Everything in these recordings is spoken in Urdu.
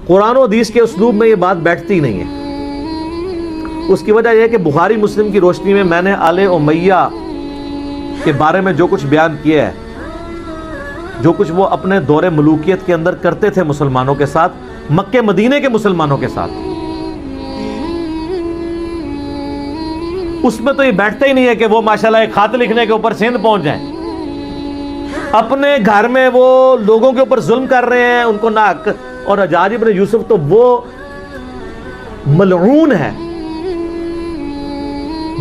قرآن و حدیث کے اسلوب میں یہ بات بیٹھتی نہیں ہے۔ اس کی وجہ یہ ہے کہ بخاری مسلم کی روشنی میں میں نے آل امیہ کے بارے میں جو کچھ بیان کیا ہے، جو کچھ وہ اپنے دور ملوکیت کے اندر کرتے تھے مسلمانوں کے ساتھ، مکے مدینے کے مسلمانوں کے ساتھ، اس میں تو یہ بیٹھتا ہی نہیں ہے کہ وہ ماشاءاللہ ایک خط لکھنے کے اوپر سندھ پہنچ جائیں۔ اپنے گھر میں وہ لوگوں کے اوپر ظلم کر رہے ہیں، ان کو ناک۔ اور حجاج ابن یوسف تو وہ ملعون ہے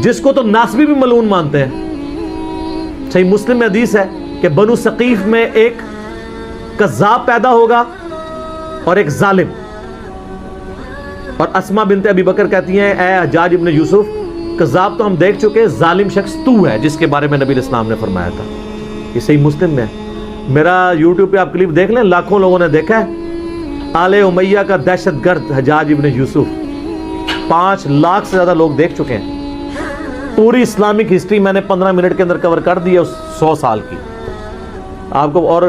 جس کو تو ناصبی بھی ملعون مانتے ہیں۔ صحیح مسلم میں حدیث ہے کہ بنو ثقیف میں ایک کذاب پیدا ہوگا اور ایک ظالم، اور اسماء بنت ابی بکر کہتی ہیں اے حجاج ابن یوسف، کذاب تو ہم دیکھ چکے، ظالم شخص تو ہے جس کے بارے میں نبی علیہ السلام نے فرمایا تھا۔ یہ صحیح مسلم میں ہے۔ میرا یوٹیوب پہ آپ کلپ دیکھ لیں، لاکھوں لوگوں نے دیکھا ہے۔ آل امیہ کا دہشت گرد حجاج ابن یوسف 5 لاکھ سے زیادہ لوگ دیکھ چکے ہیں۔ پوری اسلامک ہسٹری میں نے 15 منٹ کے اندر کور کر دی ہے، اس 100 سال کی آپ کو، اور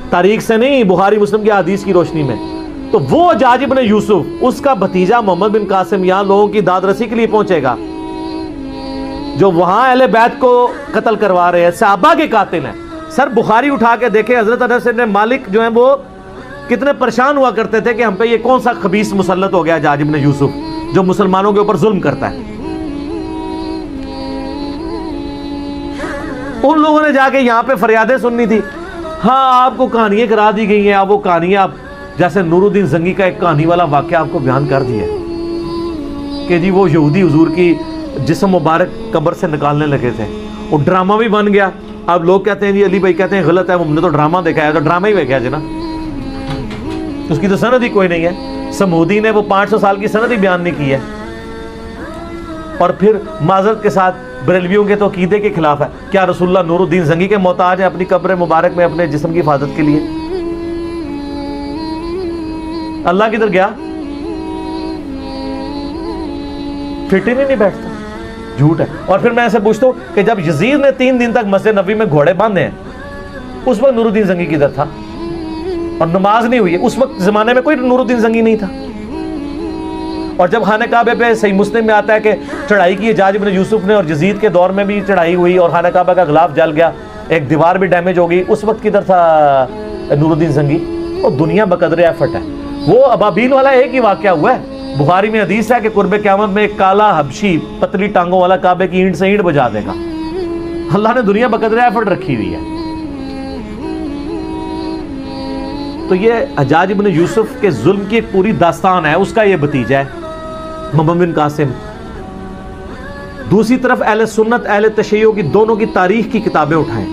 تاریخ سے نہیں، بخاری مسلم کی حدیث کی روشنی میں۔ تو وہ حجاج ابن یوسف، اس کا بھتیجا محمد بن قاسم یہاں لوگوں کی داد رسی کے لیے پہنچے گا، جو وہاں اہل بیت کو قتل کروا رہے ہیں، صحابہ کے قاتل ہیں۔ سر بخاری اٹھا کے دیکھیں، حضرت انس بن مالک جو ہیں وہ کتنے پریشان ہوا کرتے تھے کہ ہم پہ یہ کون سا خبیث مسلط ہو گیا حجاج ابن یوسف جو مسلمانوں کے اوپر ظلم کرتا ہے۔ ان لوگوں نے جا کے یہاں پہ فریادیں سننی تھی۔ ہاں آپ کو کہانیاں کرا دی گئی ہیں، آپ وہ کہانیاں، آپ جیسے نور الدین زنگی کا ایک کہانی والا واقعہ آپ کو بیان کر دیا کہ جی وہ یہودی حضور کی جسم مبارک قبر سے نکالنے لگے تھے، وہ ڈرامہ بھی بن گیا۔ اب لوگ کہتے ہیں جی علی بھائی کہتے ہیں غلط ہے، ہم نے تو ڈرامہ دیکھا ہے، تو ڈرامہ ہی دیکھا ہے نا، اس کی تو سند ہی کوئی نہیں ہے۔ سمودی نے وہ 500 سال کی سند ہی بیان نہیں کی ہے، اور پھر معذرت کے ساتھ بریلویوں کے تو عقیدے کے خلاف ہے۔ کیا رسول اللہ نور الدین زنگی کے محتاج ہیں اپنی قبر مبارک میں اپنے جسم کی حفاظت کے لیے؟ اللہ کدھر گیا؟ فٹ ہی نہیں بیٹھتا، جھوٹ ہے۔ اور پھر میں ایسے پوچھتا ہوں کہ جب یزید نے 3 دن تک مسجد نبوی میں گھوڑے باندھے ہیں، اس وقت نور الدین زنگی کدھر تھا؟ اور نماز نہیں ہوئی ہے، اس وقت زمانے میں کوئی نور الدین زنگی نہیں تھا۔ اور جب خانہ کعبہ پہ صحیح مسلم میں آتا ہے کہ چڑھائی کی حجاج ابن یوسف نے، اور یزید کے دور میں بھی چڑھائی ہوئی اور خانہ کعبہ کا غلاف جل گیا، ایک دیوار بھی ڈیمیج ہو گئی، اس وقت کدھر تھا نور الدین زنگی؟ وہ دنیا بقدر ایفٹ ہے۔ وہ ابابیل والا ایک ہی واقعہ ہوا ہے۔ بخاری میں حدیث ہے کہ قرب قیامت میں ایک کالا حبشی پتلی ٹانگوں والا کعبے کی اینٹ سے اینٹ بجا دے گا۔ اللہ نے دنیا بقدر ایفٹ رکھی ہوئی ہے۔ تو یہ حجاج ابن یوسف کے ظلم کی ایک پوری داستان ہے، اس کا یہ بھتیجا ہے محمد بن قاسم۔ دوسری طرف اہل سنت اہل تشیع کی دونوں کی تاریخ کی کتابیں اٹھائیں،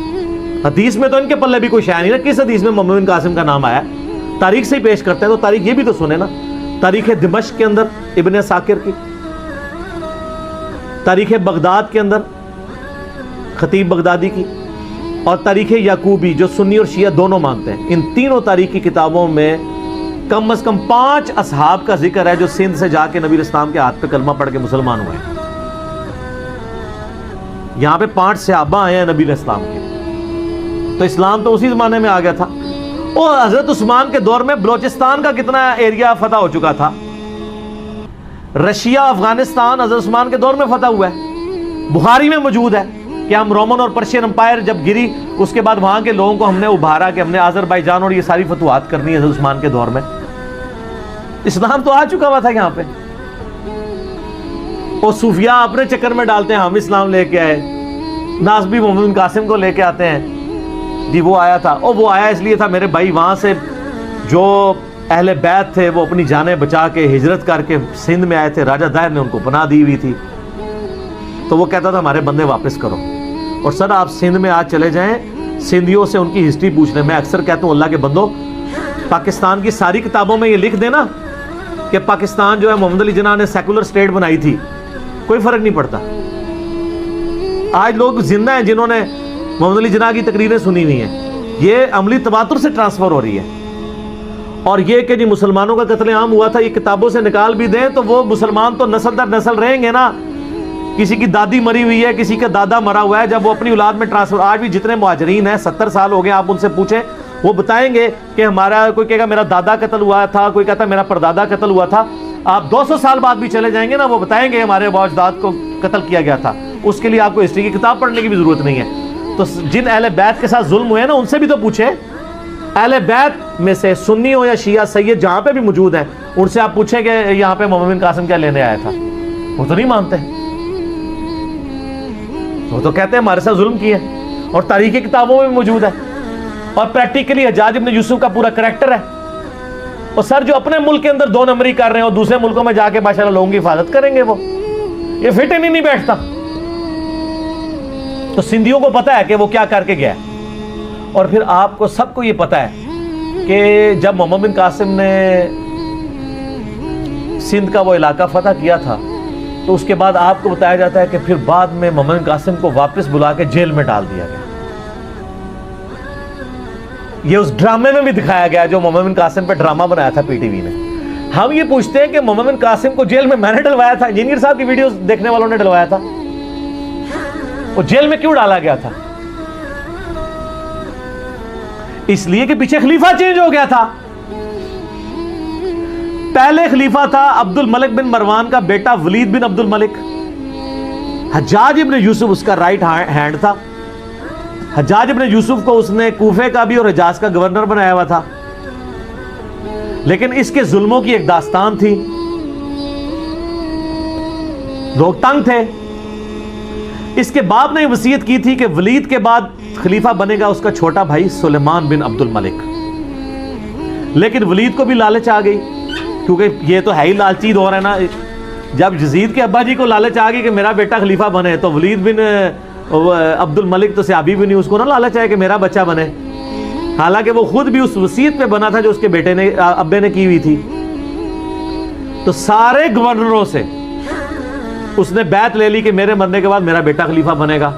حدیث میں تو ان کے پلے بھی کوئی شے نہیں نا، کس حدیث میں محمد بن قاسم کا نام آیا؟ تاریخ سے ہی پیش کرتے ہیں، تو تاریخ یہ بھی تو سنیں نا۔ تاریخ دمشق کے اندر ابن ساکر کی، تاریخ بغداد کے اندر خطیب بغدادی کی، اور تاریخ یعقوبی جو سنی اور شیعہ دونوں مانتے ہیں، ان تینوں تاریخ کی کتابوں میں کم از کم 5 اصحاب کا ذکر ہے جو سندھ سے جا کے نبی اسلام کے ہاتھ پہ کلمہ پڑھ کے مسلمان ہوئے ہیں۔ یہاں پہ 5 صحابہ آئے ہیں نبی اسلام کے، تو اسلام تو اسی زمانے میں آ گیا تھا۔ اور حضرت عثمان کے دور میں بلوچستان کا کتنا ایریا فتح ہو چکا تھا، رشیا افغانستان حضرت عثمان کے دور میں فتح ہوا ہے۔ بخاری میں موجود ہے کہ ہم رومن اور پرشین امپائر جب گری، اس کے بعد وہاں کے لوگوں کو ہم نے ابھارا کہ ہم نے آذربائیجان اور یہ ساری فتوحات کرنی ہے حضرت عثمان کے دور میں۔ اسلام تو آ چکا ہوا تھا یہاں پہ، اور صوفیاء اپنے چکر میں ڈالتے ہیں ہم اسلام لے کے آئے، ناصبی محمد بن قاسم کو لے کے آتے ہیں جی وہ آیا تھا، اور وہ آیا اس لیے تھا میرے بھائی وہاں سے جو اہل بیت تھے وہ اپنی جانیں بچا کے ہجرت کر کے سندھ میں آئے تھے، راجہ دائر نے ان کو پناہ دی ہوئی تھی، تو وہ کہتا تھا ہمارے بندے واپس کرو۔ اور سر آپ سندھ میں آج چلے جائیں، سندھیوں سے ان کی ہسٹری پوچھ لیں۔ میں اکثر کہتا ہوں اللہ کے بندو، پاکستان کی ساری کتابوں میں یہ لکھ دینا کہ پاکستان جو ہے محمد علی جناح نے سیکولر سٹیٹ بنائی تھی، کوئی فرق نہیں پڑتا۔ آج لوگ زندہ ہیں جنہوں نے محمد علی جناح کی تقریریں سنی ہوئی ہیں، یہ عملی تواتر سے ٹرانسفر ہو رہی ہے۔ اور یہ کہ جی مسلمانوں کا قتل عام ہوا تھا، یہ کتابوں سے نکال بھی دیں تو وہ مسلمان تو نسل در نسل رہیں گے نا۔ کسی کی دادی مری ہوئی ہے، کسی کا دادا مرا ہوا ہے، جب وہ اپنی اولاد میں ٹرانسفر، آج بھی جتنے مہاجرین ہیں 70 سال ہو گئے، آپ ان سے پوچھیں وہ بتائیں گے کہ ہمارا، کوئی کہے گا میرا دادا قتل ہوا تھا، کوئی کہتا میرا پردادا قتل ہوا تھا. آپ 200 سال بعد بھی چلے جائیں گے نا، وہ بتائیں گے ہمارے ابا اجداد کو قتل کیا گیا تھا. اس کے لیے آپ کو ہسٹری کی کتاب پڑھنے کی بھی ضرورت نہیں ہے. تو جن اہل بیت کے ساتھ ظلم ہوئے نا، ان سے بھی تو پوچھیں. اہل بیت میں سے سنی ہو یا شیعہ سید جہاں پہ بھی موجود ہیں، ان سے آپ پوچھیں کہ یہاں پہ محمد بن قاسم کیا لینے آیا تھا. وہ تو نہیں مانتے، وہ تو کہتے ہیں ہمارے ساتھ ظلم کیا ہے. اور تاریخی کتابوں میں بھی موجود ہے. اور پریکٹیکلی حجاج ابن یوسف کا پورا کریکٹر ہے. اور سر جو اپنے ملک کے اندر 2 نمبری کر رہے ہیں اور دوسرے ملکوں میں جا کے ماشاءاللہ لوگوں کی حفاظت کریں گے، وہ یہ فٹ نہیں بیٹھتا. تو سندھیوں کو پتا ہے کہ وہ کیا کر کے گیا. اور پھر آپ کو سب کو یہ پتا ہے کہ جب محمد بن قاسم نے سندھ کا وہ علاقہ فتح کیا تھا، تو اس کے بعد آپ کو بتایا جاتا ہے کہ پھر بعد میں محمد بن قاسم کو واپس بلا کے جیل میں ڈال دیا گیا. یہ اس ڈرامے میں بھی دکھایا گیا جو محمد بن قاسم پہ ڈرامہ بنایا تھا پی ٹی وی نے. ہم یہ پوچھتے ہیں کہ محمد بن قاسم کو جیل میں نے ڈلوایا تھا، انجینئر صاحب کی ویڈیوز دیکھنے والوں نے ڈلوایا تھا. وہ جیل میں کیوں ڈالا گیا تھا؟ اس لیے کہ پیچھے خلیفہ چینج ہو گیا تھا. پہلے خلیفہ تھا عبد الملک بن مروان کا بیٹا ولید بن عبد الملک. حجاج ابن یوسف اس کا رائٹ ہینڈ تھا. حجاج ابن یوسف کو اس نے کوفے کا بھی اور حجاز کا گورنر بنایا ہوا تھا. لیکن اس کے ظلموں کی ایک داستان تھی، لوگ تنگ تھے. اس کے باپ نے وصیت کی تھی کہ ولید کے بعد خلیفہ بنے گا اس کا چھوٹا بھائی سلیمان بن عبد الملک. لیکن ولید کو بھی لالچ آ گئی، کیونکہ یہ تو ہے ہی لالچی دور ہے نا. جب یزید کے ابا جی کو لالچ آ گئی کہ میرا بیٹا خلیفہ بنے، تو ولید بن عبد الملک تو صحابی بھی نہیں، اس کو نہ لالچ آئے کہ میرا بچہ بنے. حالانکہ وہ خود بھی اس وصیت پہ بنا تھا جو اس کے بیٹے نے، ابے نے کی ہوئی تھی. تو سارے گورنروں سے اس نے بیعت لے لی کہ میرے مرنے کے بعد میرا بیٹا خلیفہ بنے گا.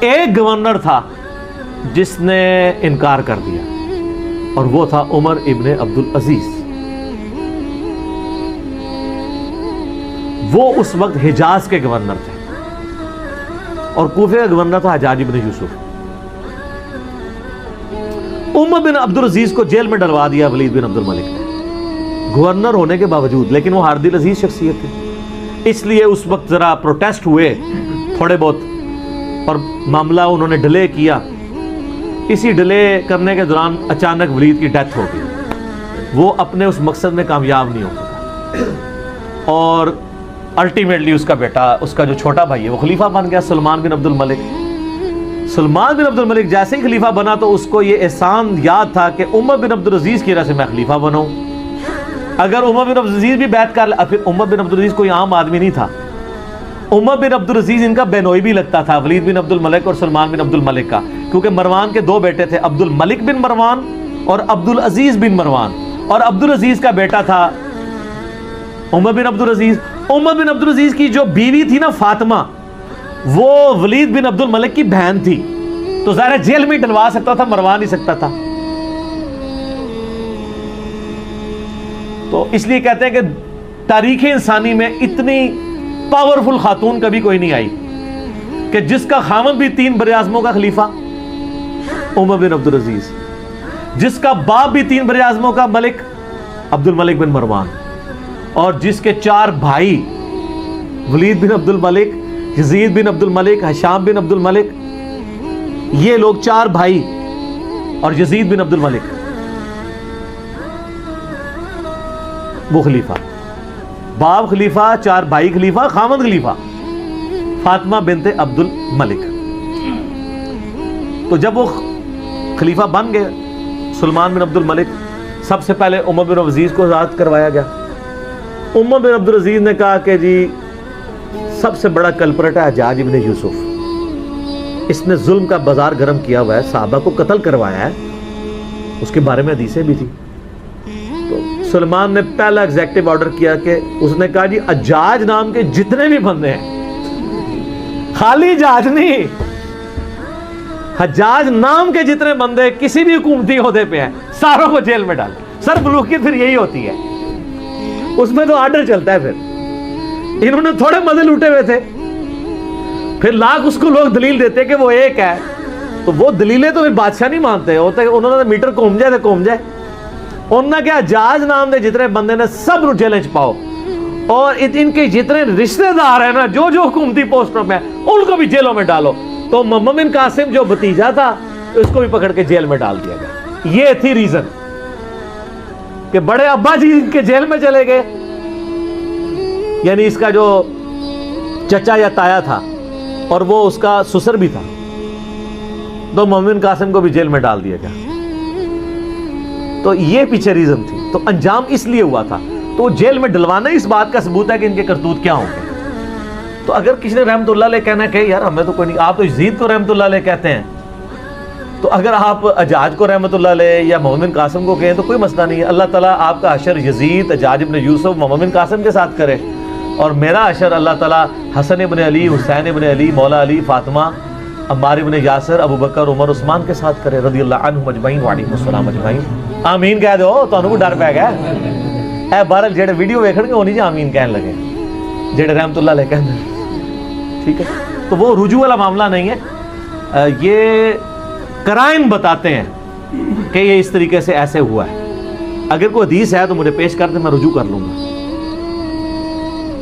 ایک گورنر تھا جس نے انکار کر دیا، اور وہ تھا عمر ابن عبد العزیز. وہ اس وقت حجاز کے گورنر تھے اور کوفے کا گورنر تھا حجاج ابن یوسف. عمر بن عبد العزیز کو جیل میں ڈلوا دیا ولید بن عبد الملک نے، گورنر ہونے کے باوجود. لیکن وہ ہارد العزیز شخصیت تھی، اس لیے اس وقت ذرا پروٹیسٹ ہوئے تھوڑے بہت، اور معاملہ انہوں نے ڈیلے کیا. اسی ڈیلے کرنے کے دوران اچانک ولید کی ڈیتھ ہو گئی. وہ اپنے اس مقصد میں کامیاب نہیں ہو سکا، اور الٹیمیٹلی اس کا بیٹا، اس کا جو چھوٹا بھائی ہے، وہ خلیفہ بن گیا، سلمان بن عبد الملک. سلمان بن عبد الملک جیسے ہی خلیفہ بنا تو اس کو یہ احسان یاد تھا کہ عمر بن عبد العزیز کی وجہ سے میں خلیفہ بناؤں. اگر عمر بن عبد العزیز بھی بیعت کر لیا، پھر عمر بن عبد العزیز کوئی عام آدمی نہیں تھا. عمر بن عبد العزیز ان کا بینوئی بھی لگتا تھا، ولید بن عبد الملک اور سلمان بن عبد الملک کا، کیونکہ مروان کے 2 بیٹے تھے، عبد الملک بن مروان اور عبد العزیز بن مروان. اور عبد العزیز کا بیٹا تھا عمر بن عبد العزیز. عمر بن عبد العزیز کی جو بیوی تھی نا فاطمہ، وہ ولید بن عبد الملک کی بہن تھی. تو ظاہر جیل میں ڈلوا سکتا تھا، مروا نہیں سکتا تھا. تو اس لیے کہتے ہیں کہ تاریخ انسانی میں اتنی پاورفل خاتون کبھی کوئی نہیں آئی کہ جس کا خامد بھی 3 براعظموں کا خلیفہ عمر بن عبد العزیز، جس کا باپ بھی 3 براعظموں کا ملک عبد الملک بن مروان، اور جس کے 4 بھائی ولید بن عبد الملک، یزید بن عبد الملک، ہشام بن عبد الملک، یہ لوگ 4 بھائی اور یزید بن عبد الملک وہ خلیفہ. باپ خلیفہ، 4 بھائی خلیفہ، خامد خلیفہ فاطمہ بنت عبد الملک. تو جب وہ خلیفہ بن گئے سلمان بن عبد الملک، سب سے پہلے عمر بن عبد العزیز کو آزاد کروایا گیا. عمر بن عبد العزیز نے کہا کہ جی سب سے بڑا کلپرٹ ہے حجاج ابن یوسف، اس نے ظلم کا بازار گرم کیا ہوا ہے، صحابہ کو قتل کروایا ہے. اس کے بارے میں حدیثیں بھی تھی. تو سلمان نے پہلا ایگزیکٹو آرڈر کیا کہ اس نے کہا جی حجاج نام کے جتنے بھی بندے ہیں، خالی حجاج نہیں، حجاج نام کے جتنے بندے کسی بھی حکومتی عہدے پہ ہیں، ساروں کو جیل میں ڈال. سر ملوکیت پھر یہی ہوتی ہے، اس میں تو آرڈر چلتا ہے. پھر انہوں نے تھوڑے مزے لوٹے ہوئے تھے، پھر لاکھ اس کو لوگ دلیل دیتے کہ وہ ایک ہے، تو وہ دلیلیں تو پھر بادشاہ نہیں مانتے ہوتے, انہوں نے میٹر گھوم جائے تو گھوم جائے. انہوں نے کیا جاج نام دے جتنے بندے نے سب نو جیل وچ پاؤ, اور ان کے جتنے رشتہ دار ہیں نا جو حکومتی پوسٹوں میں ان کو بھی جیلوں میں ڈالو. تو محمد بن قاسم جو بھتیجا تھا اس کو بھی پکڑ کے جیل میں ڈال دیا گیا. یہ تھی ریزن کہ بڑے ابا جی ان کے جیل میں چلے گئے, یعنی اس کا جو چچا یا تایا تھا اور وہ اس کا سسر بھی تھا, تو محمد بن قاسم کو بھی جیل میں ڈال دیا گیا. تو یہ پیچھے ریزن تھی. تو انجام اس لیے ہوا تھا. تو جیل میں ڈلوانا اس بات کا ثبوت ہے کہ ان کے کرتوت کیا ہوں گے. تو اگر کسی نے رحمت اللہ علیہ کہنا کہ یار ہمیں تو کوئی نہیں, آپ تو یزید کو رحمت اللہ علیہ کہتے ہیں, تو اگر آپ حجاج کو رحمت اللہ علیہ یا محمد بن قاسم کو کہیں تو کوئی مسئلہ نہیں ہے. اللہ تعالیٰ آپ کا حشر یزید, حجاج ابن یوسف, محمد بن قاسم کے ساتھ کرے, اور میرا حشر اللہ تعالیٰ حسن ابن علی, حسین ابن علی, مولا علی, فاطمہ, عمار ابن یاسر, ابو بکر, عمر, عثمان کے ساتھ کرے رضی اللہ عنہم اجمعین وعلیہم السلام اجمعین. آمین کہہ دو, تانوں کو ڈر پے گیا اے بہرحال جڑے ویڈیو ویکھن گے انہی جی آمین کہن لگے جڑے رحمت اللہ علیہ کہندے. ٹھیک ہے, تو وہ رجوع والا معاملہ نہیں ہے, یہ قرائن بتاتے ہیں کہ یہ اس طریقے سے ایسے ہوا ہے. اگر کوئی حدیث ہے تو مجھے پیش کر دیں, میں رجوع کر لوں گا.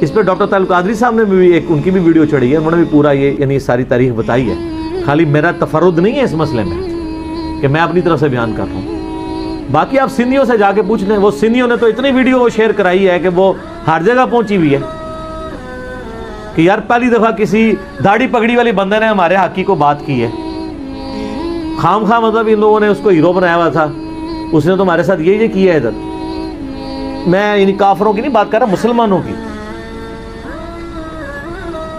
اس پہ ڈاکٹر طاہر القادری صاحب نے بھی ایک ان کی بھی ویڈیو چڑھی ہے, انہوں نے بھی پورا یہ یعنی ساری تاریخ بتائی ہے. خالی میرا تفرد نہیں ہے اس مسئلے میں کہ میں اپنی طرف سے بیان کر رہا ہوں. باقی آپ سندھیوں سے جا کے پوچھ لیں, وہ سندھیوں نے تو اتنی ویڈیو شیئر کرائی ہے کہ وہ ہر جگہ پہنچی ہوئی ہے کہ یار پہلی دفعہ کسی داڑھی پگڑی والی بندے نے ہمارے حقی کو بات کی ہے. خام خواہ مطلب ان لوگوں نے اس کو ہیرو بنایا ہوا تھا, اس نے تو ہمارے ساتھ یہ کیا ہے. ادھر میں یعنی کافروں کی نہیں بات کر رہا, مسلمانوں کی.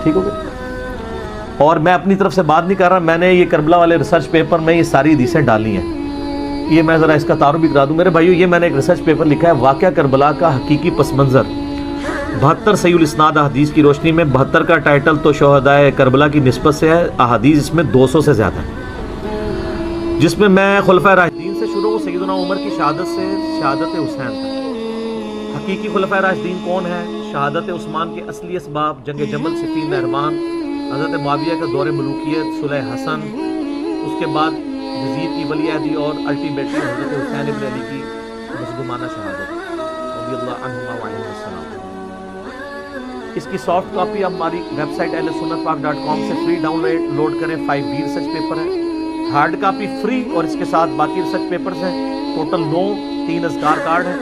ٹھیک ہو گیا. اور میں اپنی طرف سے بات نہیں کر رہا, میں نے یہ کربلا والے ریسرچ پیپر میں یہ ساری حدیثیں ڈالی ہیں. یہ میں ذرا اس کا تعارف بھی کرا دوں میرے بھائیو. یہ میں نے ایک ریسرچ پیپر لکھا ہے, واقعہ کربلا کا حقیقی پس منظر, 72 صحیح الاسناد احادیث کی روشنی میں. 72 کا ٹائٹل تو شہدائے کربلا کی نسبت سے ہے, احادیث اس میں 200 سے زیادہ ہے, جس میں میں خلفائے راشدین سے شروع, سیدنا عمر کی شہادت سے شہادت حسین تک. حقیقی خلفائے راشدین کون ہے, شہادت عثمان کے اصلی اسباب, جنگ جمل, صفین, نہروان, حضرت معاویہ کا دور ملوکیت, صلح حسن, اس کے بعد یزید کی ولی عہدی اور الٹیمیٹلی حضرت حسین ابن علی کی مظلومانہ شہادت رضی اللہ عنہما وعلیہم السلام. اس کی سافٹ کاپی آپ ہماری ویب سائٹ ahlsunnatpak.com سے فری ڈاؤن لوڈ کریں. 5B ریسرچ پیپر ہے, ہارڈ کاپی فری, اور اس کے ساتھ باقی ریسرچ پیپرز ہیں. ٹوٹل 9 3 اذکار کارڈ ہیں,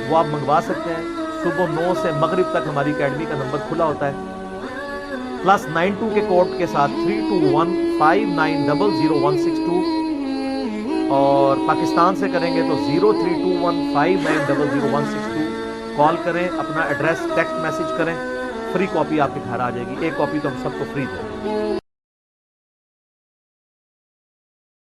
وہ آپ منگوا سکتے ہیں. صبح 9 سے مغرب تک ہماری اکیڈمی کا نمبر کھلا ہوتا ہے, +92 کے کوڈ کے ساتھ 3215900162, اور پاکستان سے کریں گے تو 032159000162. کال کریں, اپنا ایڈریس ٹیکسٹ میسج کریں, فری کاپی آپ کے گھر آ جائے گی. ایک کاپی تو ہم سب کو فری دیں.